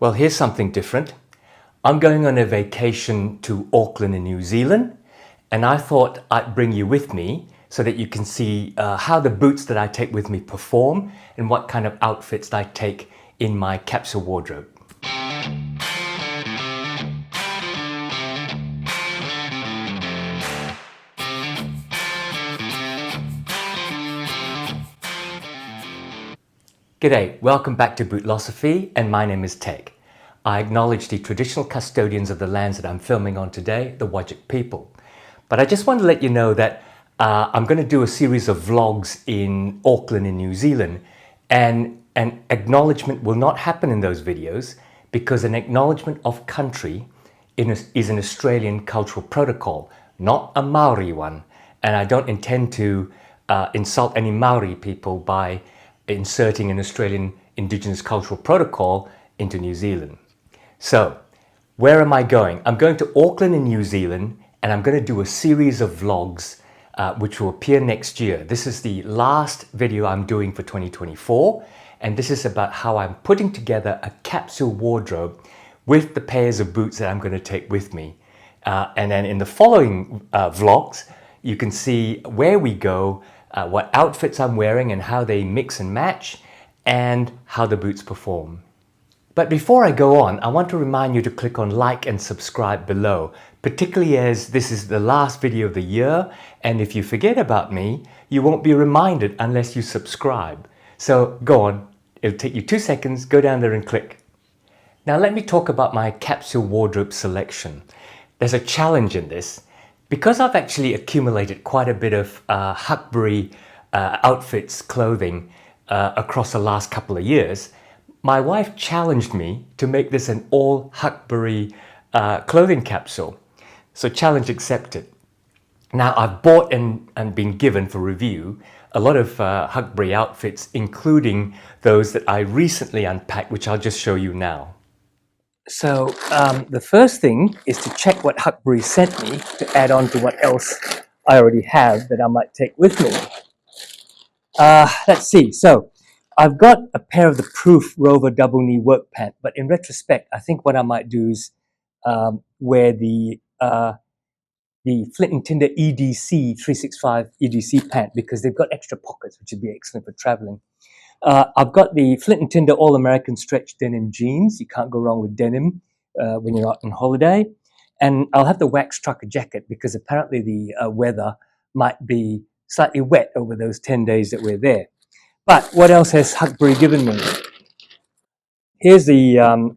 Well, here's something different. I'm going on a vacation to Auckland in New Zealand, and I thought I'd bring you with me so that you can see how the boots that I take with me perform and what kind of outfits I take in my capsule wardrobe. G'day, welcome back to Bootlosophy, and my name is Teg. I acknowledge the traditional custodians of the lands that I'm filming on today, the Whadjuk people. But I just want to let you know that I'm going to do a series of vlogs in Auckland in New Zealand, and an acknowledgement will not happen in those videos because an acknowledgement of country is an Australian cultural protocol, not a Maori one, and I don't intend to insult any Maori people by inserting an Australian Indigenous cultural protocol into New Zealand. So, where am I going? I'm going to Auckland in New Zealand, and I'm going to do a series of vlogs which will appear next year. This is the last video I'm doing for 2024, and this is about how I'm putting together a capsule wardrobe with the pairs of boots that I'm going to take with me. And then in the following vlogs, you can see where we go, what outfits I'm wearing and how they mix and match, and how the boots perform. But before I go on, I want to remind you to click on like and subscribe below, particularly as this is the last video of the year, and if you forget about me, you won't be reminded unless you subscribe. So go on, it'll take you 2 seconds, go down there and click. Now let me talk about my capsule wardrobe selection. There's a challenge in this. Because I've actually accumulated quite a bit of Huckberry outfits, clothing, across the last couple of years, my wife challenged me to make this an all Huckberry clothing capsule. So challenge accepted. Now I've bought and been given for review a lot of Huckberry outfits, including those that I recently unpacked, which I'll just show you now. So the first thing is to check what Huckberry sent me to add on to what else I already have that I might take with me. Let's see. So I've got a pair of the Proof Rover double knee work pant, but in retrospect, I think what I might do is wear the Flint and Tinder EDC 365 EDC pant because they've got extra pockets, which would be excellent for traveling. I've got the Flint and Tinder All-American Stretch Denim Jeans. You can't go wrong with denim when you're out on holiday. And I'll have the wax trucker jacket because apparently the weather might be slightly wet over those 10 days that we're there. But what else has Huckberry given me? Here's the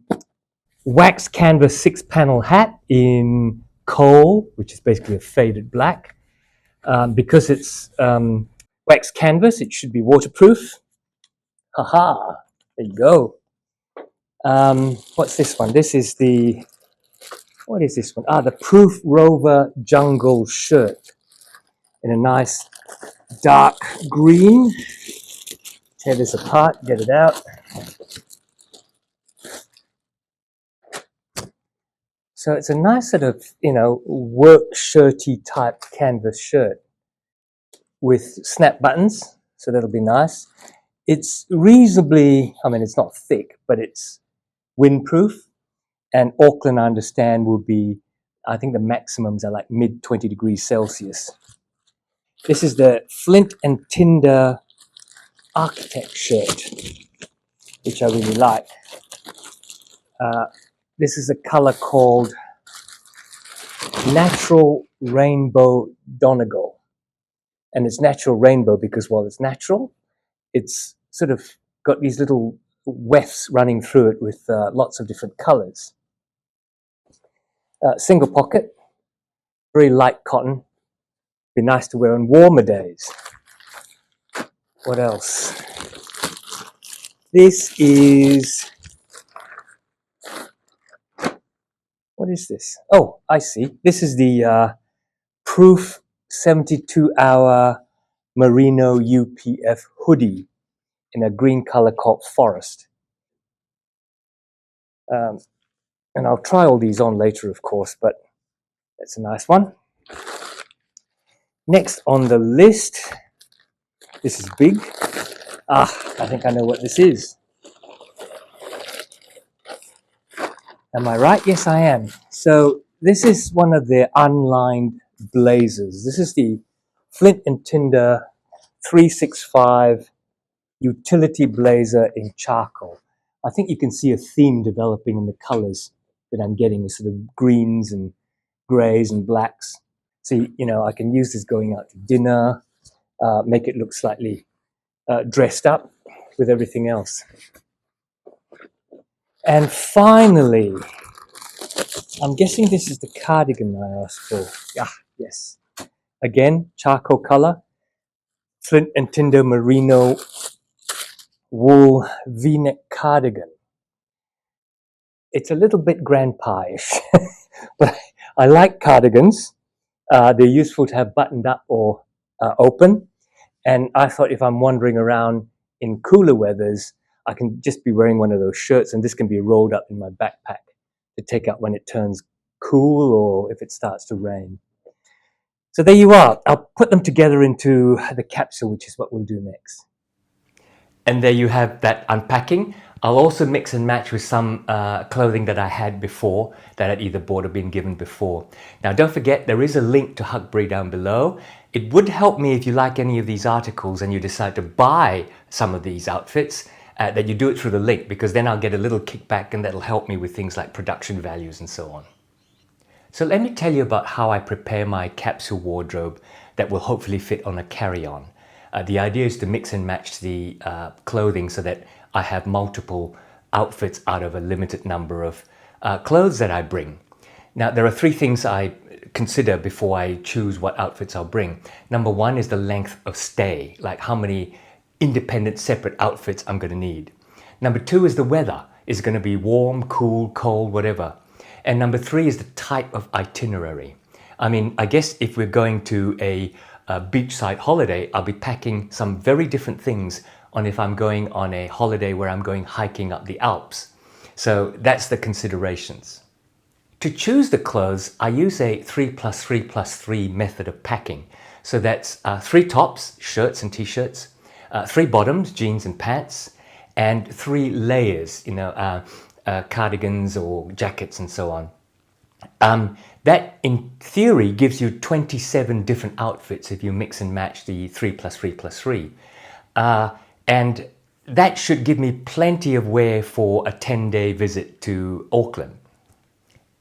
wax canvas 6-panel hat in coal, which is basically a faded black. Because it's wax canvas, it should be waterproof. Haha, there you go. What's this one? This is what is this one? The Proof Rover Jungle shirt in a nice dark green. Tear this apart, get it out. So it's a nice sort of, work shirty type canvas shirt with snap buttons, so that'll be nice. It's reasonably, it's not thick, but it's windproof. And Auckland, I understand, will be, I think the maximums are like mid 20 degrees Celsius. This is the Flint and Tinder Architect shirt, which I really like. This is a color called Natural Rainbow Donegal. And it's natural rainbow because while it's natural, it's sort of got these little wefts running through it with lots of different colors. Single pocket, very light cotton. Be nice to wear on warmer days. What else? This is, what is this? Oh, I see. This is the Proof 72-hour Merino UPF hoodie in a green color called Forest. And I'll try all these on later, of course, but that's a nice one. Next on the list, this is big. I think I know what this is. Am I right? Yes, I am. So this is one of the unlined blazers. This is the Flint and Tinder 365 utility blazer in charcoal. I think you can see a theme developing in the colors that I'm getting, sort of greens and grays and blacks. So, I can use this going out to dinner, make it look slightly dressed up with everything else. And finally, I'm guessing this is the cardigan I asked for. Ah, yes. Again, charcoal color, Flint and Tinder merino wool v-neck cardigan. It's a little bit grandpa-ish, but I like cardigans. They're useful to have buttoned up or open. And I thought if I'm wandering around in cooler weathers, I can just be wearing one of those shirts, and this can be rolled up in my backpack to take out when it turns cool or if it starts to rain. So there you are. I'll put them together into the capsule, which is what we'll do next. And there you have that unpacking. I'll also mix and match with some clothing that I had before that I'd either bought or been given before. Now don't forget, there is a link to Huckberry down below. It would help me if you like any of these articles and you decide to buy some of these outfits, that you do it through the link, because then I'll get a little kickback and that'll help me with things like production values and so on. So let me tell you about how I prepare my capsule wardrobe that will hopefully fit on a carry-on. The idea is to mix and match the clothing so that I have multiple outfits out of a limited number of clothes that I bring. Now, there are three things I consider before I choose what outfits I'll bring. Number one is the length of stay, like how many independent, separate outfits I'm going to need. Number two is the weather. Is it going to be warm, cool, cold, whatever? And number three is the type of itinerary. I mean, I guess if we're going to a beachside holiday, I'll be packing some very different things on if I'm going on a holiday where I'm going hiking up the Alps. So that's the considerations. To choose the clothes, I use a 3+3+3 method of packing. So that's 3 tops, shirts and t-shirts, 3 bottoms, jeans and pants, and 3 layers, cardigans or jackets and so on. That in theory gives you 27 different outfits if you mix and match the 3+3+3. And that should give me plenty of wear for a 10-day visit to Auckland.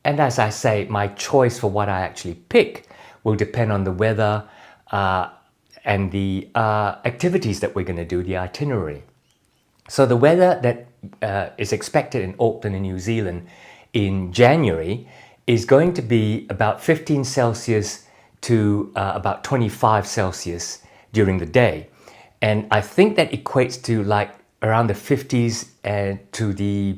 And as I say, my choice for what I actually pick will depend on the weather and the activities that we're going to do, the itinerary. So the weather that is expected in Auckland in New Zealand in January is going to be about 15 Celsius to about 25 Celsius during the day. And I think that equates to like around the 50s to the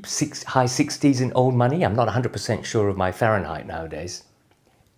high 60s in old money. I'm not 100% sure of my Fahrenheit nowadays.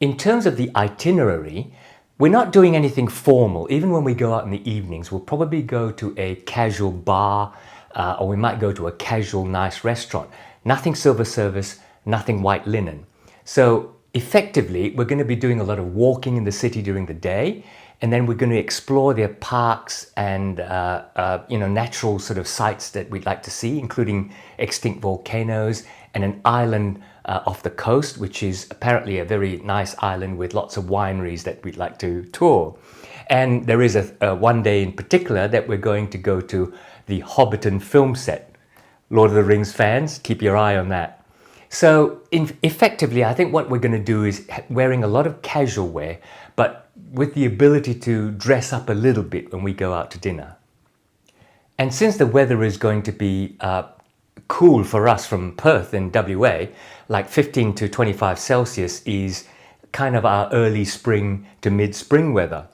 In terms of the itinerary, we're not doing anything formal. Even when we go out in the evenings, we'll probably go to a casual bar or we might go to a casual nice restaurant. Nothing silver service, nothing white linen. So effectively, we're going to be doing a lot of walking in the city during the day, and then we're going to explore their parks and natural sort of sites that we'd like to see, including extinct volcanoes and an island off the coast, which is apparently a very nice island with lots of wineries that we'd like to tour. And there is a one day in particular that we're going to go to the Hobbiton film set. Lord of the Rings fans, keep your eye on that. So effectively, I think what we're going to do is wearing a lot of casual wear, but with the ability to dress up a little bit when we go out to dinner. And since the weather is going to be cool for us from Perth in WA, like 15 to 25 Celsius is kind of our early spring to mid-spring weather.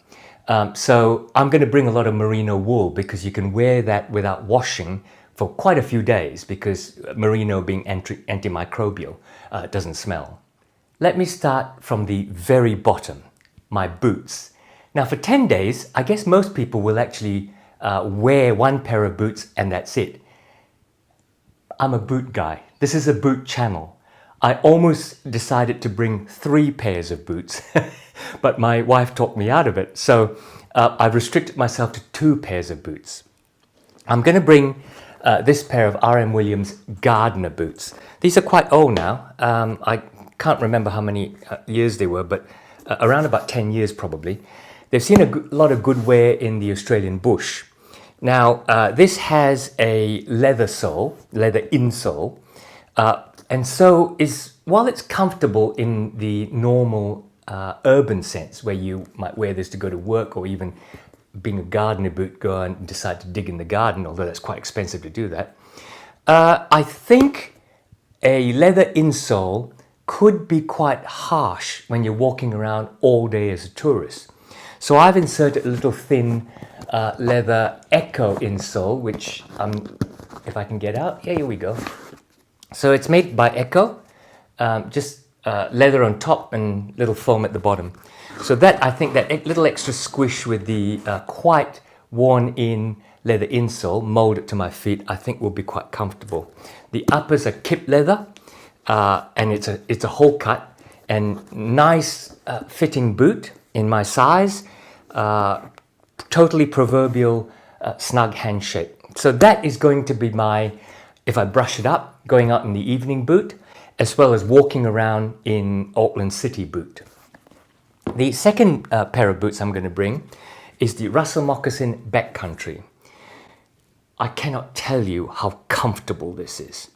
So I'm going to bring a lot of merino wool because you can wear that without washing for quite a few days because merino being antimicrobial doesn't smell. Let me start from the very bottom, my boots. Now for 10 days, I guess most people will actually wear one pair of boots and that's it. I'm a boot guy. This is a boot channel. I almost decided to bring 3 pairs of boots, but my wife talked me out of it. So I've restricted myself to 2 pairs of boots. I'm going to bring this pair of R.M. Williams Gardener boots. These are quite old now. I can't remember how many years they were, but around about 10 years probably. They've seen a lot of good wear in the Australian bush. Now, this has a leather sole, leather insole, and so while it's comfortable in the normal urban sense, where you might wear this to go to work, or even being a gardener boot, go and decide to dig in the garden, although that's quite expensive to do that. I think a leather insole could be quite harsh when you're walking around all day as a tourist. So I've inserted a little thin leather Echo insole, which if I can get out, yeah, here we go. So it's made by Echo, just leather on top and little foam at the bottom. So that, I think that little extra squish with the quite worn-in leather insole molded to my feet, I think will be quite comfortable. The uppers are kip leather, and it's a hole cut and nice fitting boot in my size, totally proverbial snug handshake. So that is going to be my, if I brush it up, going out in the evening boot, as well as walking around in Auckland City boot. The second pair of boots I'm going to bring is the Russell Moccasin Backcountry. I cannot tell you how comfortable this is.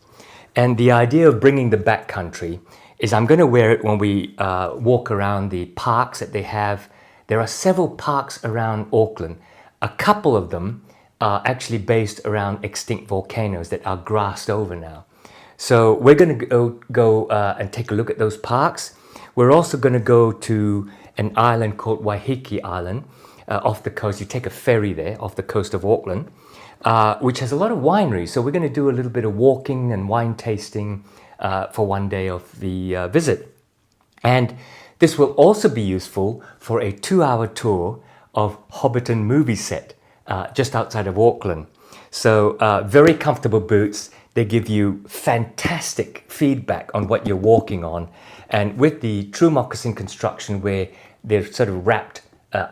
And the idea of bringing the backcountry is I'm going to wear it when we walk around the parks that they have. There are several parks around Auckland. A couple of them are actually based around extinct volcanoes that are grassed over now. So we're going to go and take a look at those parks. We're also going to go to an island called Waiheke Island off the coast. You take a ferry there off the coast of Auckland, which has a lot of wineries. So we're going to do a little bit of walking and wine tasting for one day of the visit. And this will also be useful for a 2-hour tour of Hobbiton movie set just outside of Auckland. So very comfortable boots. They give you fantastic feedback on what you're walking on. And with the true moccasin construction, where they're sort of wrapped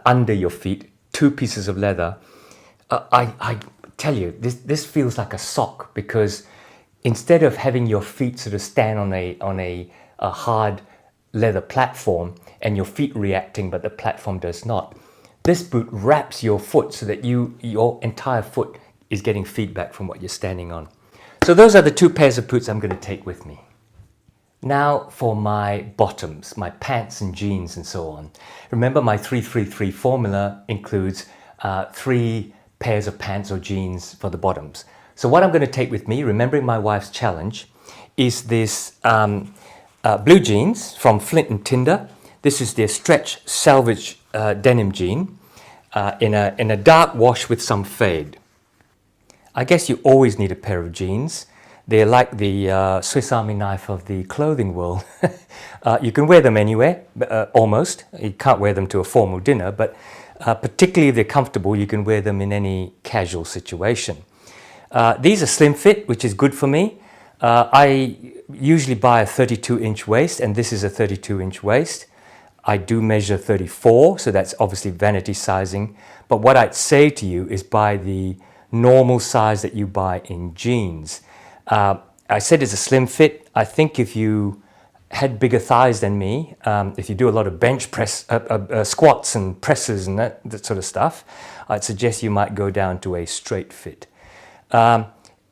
under your feet, 2 pieces of leather, I tell you, this feels like a sock, because instead of having your feet sort of stand on a hard leather platform and your feet reacting but the platform does not, this boot wraps your foot so that your entire foot is getting feedback from what you're standing on. So those are the 2 pairs of boots I'm going to take with me. Now for my bottoms, my pants and jeans and so on. Remember, my 3-3-3 formula includes 3 pairs of pants or jeans for the bottoms. So what I'm going to take with me, remembering my wife's challenge, is this blue jeans from Flint and Tinder. This is their stretch salvage denim jean in a dark wash with some fade. I guess you always need a pair of jeans. They're like the Swiss Army knife of the clothing world. You can wear them anywhere, almost. You can't wear them to a formal dinner, but particularly if they're comfortable, you can wear them in any casual situation. These are slim fit, which is good for me. I usually buy a 32-inch waist, and this is a 32-inch waist. I do measure 34, so that's obviously vanity sizing. But what I'd say to you is buy the normal size that you buy in jeans. I said it's a slim fit. I think if you had bigger thighs than me, if you do a lot of bench press, squats and presses and that sort of stuff, I'd suggest you might go down to a straight fit. They're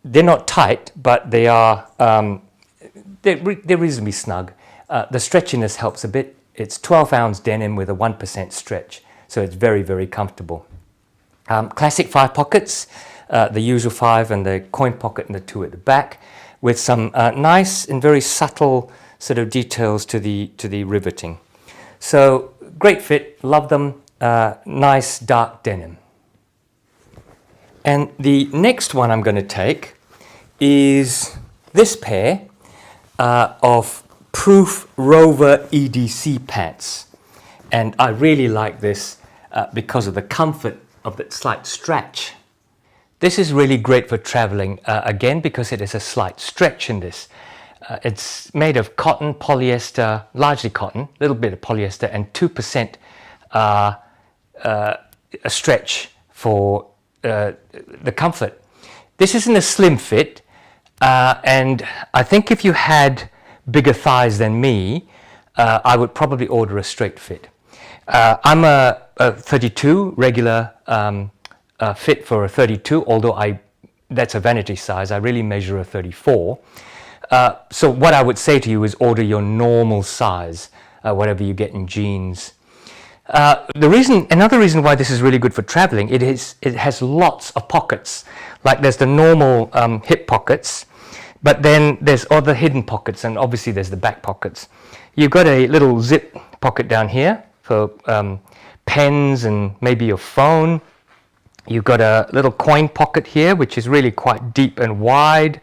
not tight, but they are they're reasonably snug. The stretchiness helps a bit. It's 12-ounce denim with a 1% stretch, so it's very, very comfortable. Classic 5 pockets, the usual 5 and the coin pocket and the 2 at the back, with some nice and very subtle sort of details to the riveting. So great fit, love them, nice dark denim. And the next one I'm going to take is this pair of Proof Rover EDC pants. And I really like this because of the comfort of that slight stretch. This is really great for traveling, again, because it is a slight stretch in this. It's made of cotton, polyester, largely cotton, a little bit of polyester, and 2% a stretch for the comfort. This isn't a slim fit, and I think if you had bigger thighs than me, I would probably order a straight fit. I'm a 32 regular fit for a 32, although that's a vanity size. I really measure a 34. So what I would say to you is order your normal size, whatever you get in jeans. Another reason why this is really good for traveling, it has lots of pockets. Like there's the normal hip pockets, but then there's other hidden pockets, and obviously there's the back pockets. You've got a little zip pocket down here for pens and maybe your phone. You've got a little coin pocket here, which is really quite deep and wide.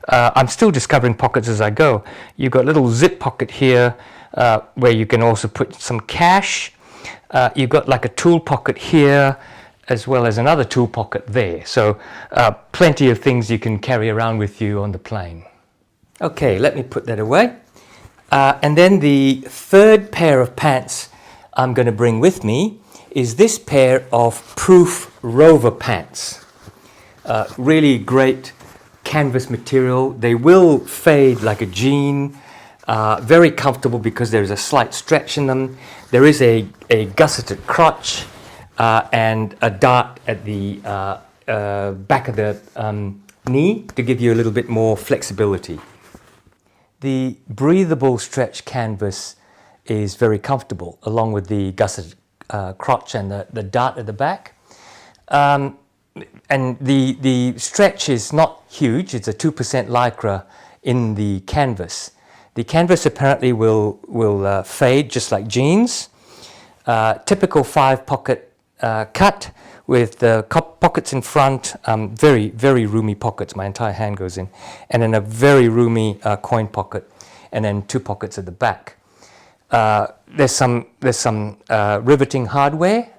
I'm still discovering pockets as I go. You've got a little zip pocket here where you can also put some cash. You've got like a tool pocket here, as well as another tool pocket there. So plenty of things you can carry around with you on the plane. Okay, let me put that away. And then the third pair of pants I'm going to bring with me is this pair of Proof Rover pants. Really great canvas material. They will fade like a jean. Very comfortable because there is a slight stretch in them. There is a gusseted crotch and a dart at the back of the knee to give you a little bit more flexibility. The breathable stretch canvas is very comfortable, along with the gusseted crotch and the dart at the back. And the stretch is not huge. It's a 2% lycra in the canvas. The canvas apparently will fade just like jeans. Typical 5-pocket cut with the pockets in front, very, very roomy pockets. My entire hand goes in. And then a very roomy coin pocket, and then 2 pockets at the back. There's some riveting hardware,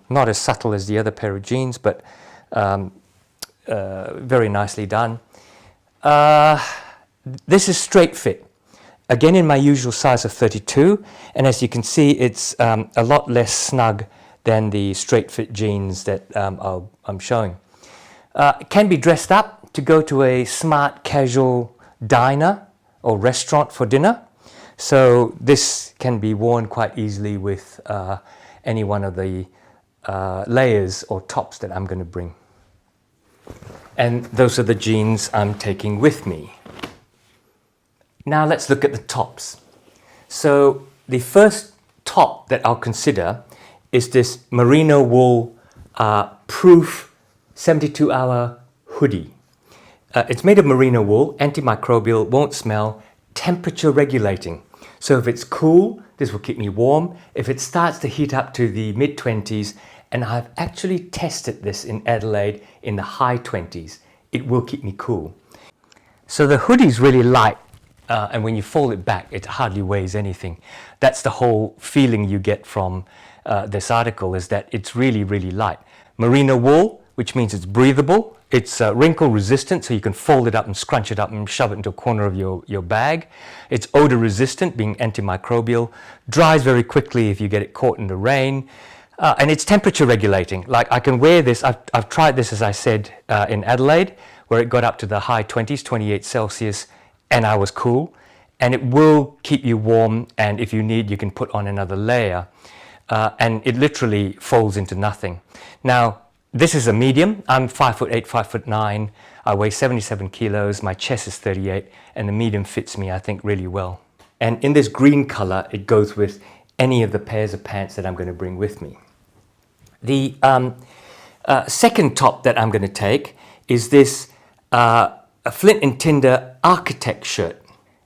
not as subtle as the other pair of jeans, but very nicely done. This is straight fit. Again, in my usual size of 32, and as you can see, it's a lot less snug than the straight fit jeans that I'm showing. It can be dressed up to go to a smart casual diner or restaurant for dinner. So this can be worn quite easily with any one of the layers or tops that I'm going to bring. And those are the jeans I'm taking with me. Now let's look at the tops. So the first top that I'll consider is this merino wool proof 72-hour hoodie. It's made of merino wool, antimicrobial, won't smell, temperature regulating. So if it's cool, this will keep me warm. If it starts to heat up to the mid-20s, and I've actually tested this in Adelaide in the high 20s, it will keep me cool. So the hoodie's really light. And when you fold it back, it hardly weighs anything. That's the whole feeling you get from this article, is that it's really, really light. Merino wool, which means it's breathable. It's wrinkle resistant, so you can fold it up and scrunch it up and shove it into a corner of your bag. It's odor resistant, being antimicrobial. Dries very quickly if you get it caught in the rain. And it's temperature regulating. Like, I can wear this. I've tried this, as I said, in Adelaide, where it got up to the high 20s, 28 Celsius, and I was cool. And it will keep you warm, and if you need, you can put on another layer. And it literally folds into nothing. Now, this is a medium. I'm 5'8", 5'9". I weigh 77 kilos. My chest is 38, and the medium fits me, I think, really well. And in this green color, it goes with any of the pairs of pants that I'm going to bring with me. The second top that I'm going to take is this a Flint and Tinder architect shirt.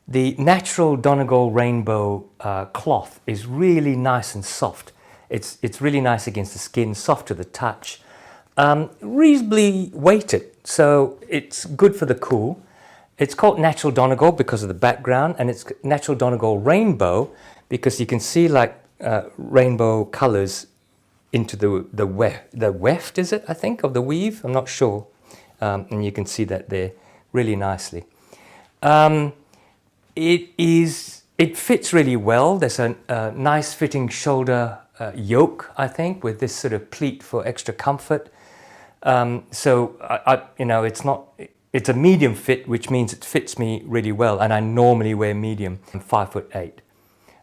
The natural Donegal rainbow cloth is really nice and soft. It's really nice against the skin, soft to the touch, reasonably weighted, so it's good for the cool. It's called Natural Donegal because of the background, and it's Natural Donegal rainbow because you can see like rainbow colors into the weft, is it, I think, of the weave? I'm not sure. And you can see that there really nicely. It fits really well. There's a nice fitting shoulder yoke, I think, with this sort of pleat for extra comfort. So it's a medium fit, which means it fits me really well, and I normally wear medium. I'm 5'8",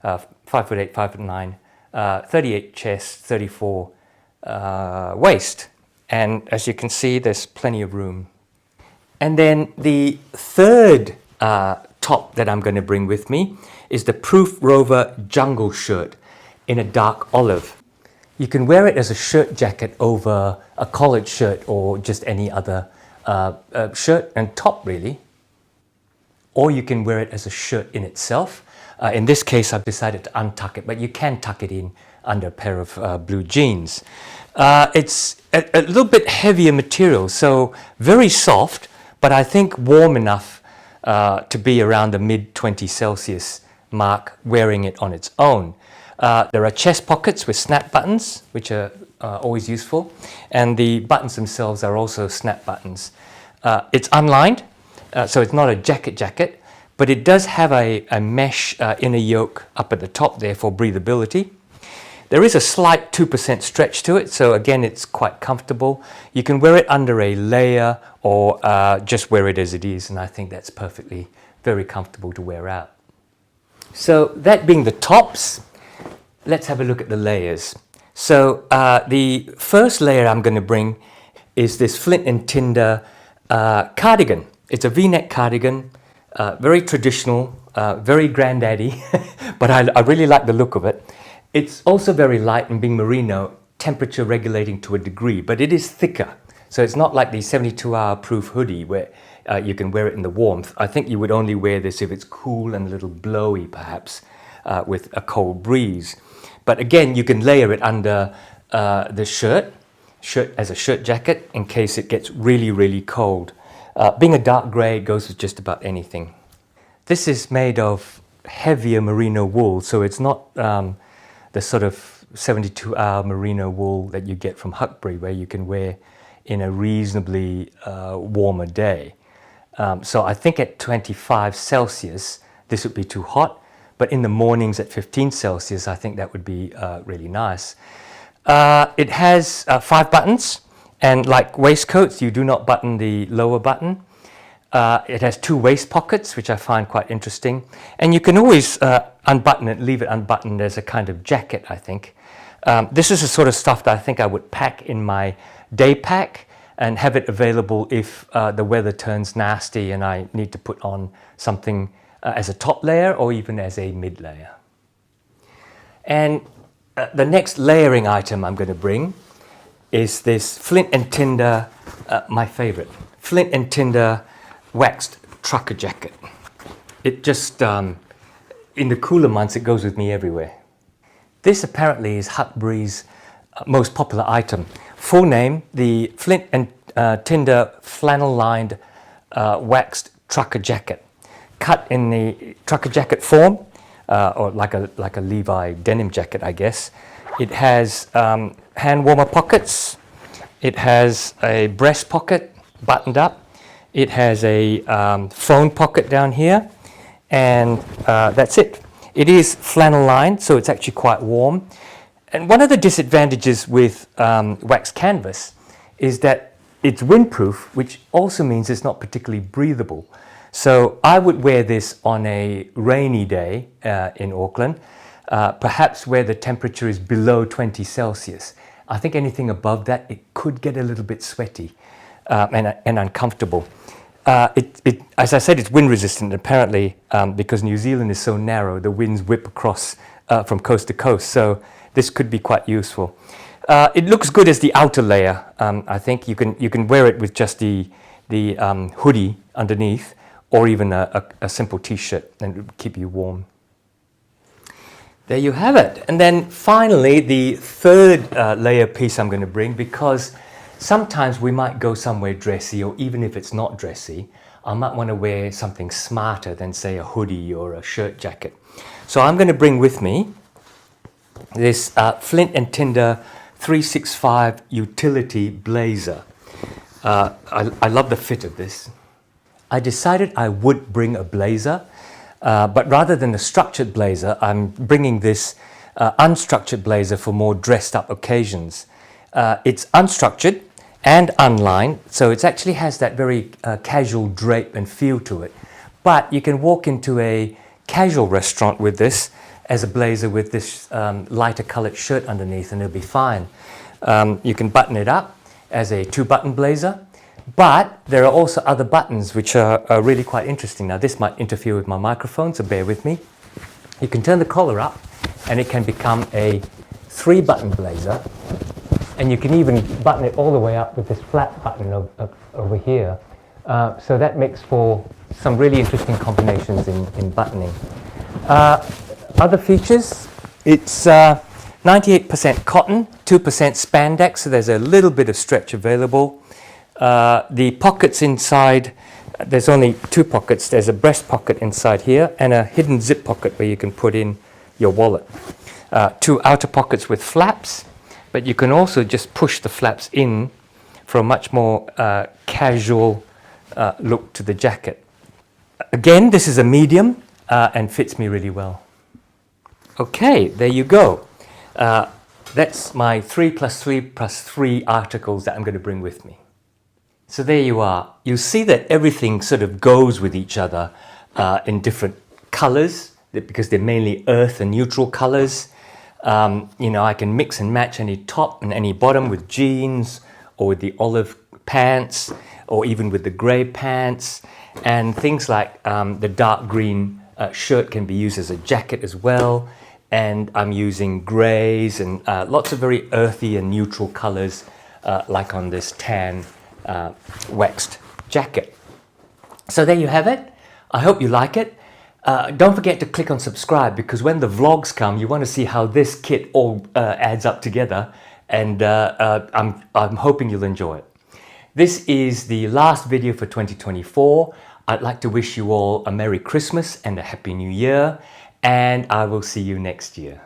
5'8", 5'9", 38 chest, 34 waist, and as you can see, there's plenty of room. And then the third top that I'm going to bring with me is the Proof Rover Jungle Shirt in a dark olive. You can wear it as a shirt jacket over a collared shirt or just any other shirt and top really. Or you can wear it as a shirt in itself. In this case, I've decided to untuck it, but you can tuck it in under a pair of blue jeans. It's a little bit heavier material, so very soft, but I think warm enough to be around the mid-20 Celsius mark wearing it on its own. There are chest pockets with snap buttons, which are always useful, and the buttons themselves are also snap buttons. It's unlined, so it's not a jacket, but it does have a mesh inner yoke up at the top there for breathability. There is a slight 2% stretch to it, so again it's quite comfortable. You can wear it under a layer or just wear it as it is, and I think that's perfectly very comfortable to wear out. So that being the tops, let's have a look at the layers. So the first layer I'm going to bring is this Flint and Tinder cardigan. It's a V-neck cardigan, very traditional, very granddaddy, but I really like the look of it. It's also very light, and being merino, temperature regulating to a degree, but it is thicker. So it's not like the 72-hour proof hoodie where you can wear it in the warmth. I think you would only wear this if it's cool and a little blowy, perhaps, with a cold breeze. But again, you can layer it under the shirt as a shirt jacket in case it gets really, really cold. Being a dark grey, it goes with just about anything. This is made of heavier merino wool, so it's not the sort of 72-hour merino wool that you get from Huckberry, where you can wear in a reasonably warmer day. So I think at 25 Celsius, this would be too hot, but in the mornings at 15 Celsius, I think that would be really nice. It has 5 buttons, and like waistcoats, you do not button the lower button. It has 2 waist pockets, which I find quite interesting. And you can always unbutton it, leave it unbuttoned as a kind of jacket, I think. This is the sort of stuff that I think I would pack in my day pack and have it available if the weather turns nasty and I need to put on something as a top layer or even as a mid layer. And the next layering item I'm going to bring is this Flint and Tinder, my favorite, Flint and Tinder waxed trucker jacket. It just, in the cooler months, it goes with me everywhere. This apparently is Huckberry's most popular item. Full name, the Flint and Tinder flannel-lined waxed trucker jacket. Cut in the trucker jacket form, or like a Levi denim jacket, I guess. It has hand warmer pockets. It has a breast pocket buttoned up. It has a phone pocket down here, and that's it. It is flannel lined, so it's actually quite warm. And one of the disadvantages with wax canvas is that it's windproof, which also means it's not particularly breathable. So I would wear this on a rainy day in Auckland, perhaps where the temperature is below 20 Celsius. I think anything above that, it could get a little bit sweaty and uncomfortable. As I said, it's wind resistant. Apparently, because New Zealand is so narrow, the winds whip across from coast to coast. So this could be quite useful. It looks good as the outer layer. I think you can wear it with just the hoodie underneath, or even a simple t-shirt, and it would keep you warm. There you have it. And then finally, the third layer piece I'm going to bring, because sometimes we might go somewhere dressy, or even if it's not dressy, I might want to wear something smarter than, say, a hoodie or a shirt jacket. So I'm going to bring with me this Flint and Tinder 365 utility blazer. I love the fit of this. I decided I would bring a blazer, but rather than a structured blazer, I'm bringing this unstructured blazer for more dressed up occasions. It's unstructured, and unlined, so it actually has that very casual drape and feel to it. But you can walk into a casual restaurant with this as a blazer with this lighter colored shirt underneath, and it'll be fine. You can button it up as a 2-button blazer, but there are also other buttons which are really quite interesting. Now this might interfere with my microphone, so bear with me. You can turn the collar up and it can become a 3-button blazer, and you can even button it all the way up with this flat button over here. So that makes for some really interesting combinations in buttoning. Other features, it's 98% cotton, 2% spandex, so there's a little bit of stretch available. The pockets inside, there's only 2 pockets. There's a breast pocket inside here and a hidden zip pocket where you can put in your wallet. 2 outer pockets with flaps, but you can also just push the flaps in for a much more casual look to the jacket. Again, this is a medium and fits me really well. Okay, there you go. That's my 3+3+3 articles that I'm going to bring with me. So there you are. You see that everything sort of goes with each other in different colors, because they're mainly earth and neutral colors. You know, I can mix and match any top and any bottom with jeans, or with the olive pants, or even with the grey pants. And things like the dark green shirt can be used as a jacket as well. And I'm using greys and lots of very earthy and neutral colors, like on this tan waxed jacket. So there you have it. I hope you like it. Don't forget to click on subscribe, because when the vlogs come, you want to see how this kit all adds up together, and I'm hoping you'll enjoy it. This is the last video for 2024. I'd like to wish you all a Merry Christmas and a Happy New Year, and I will see you next year.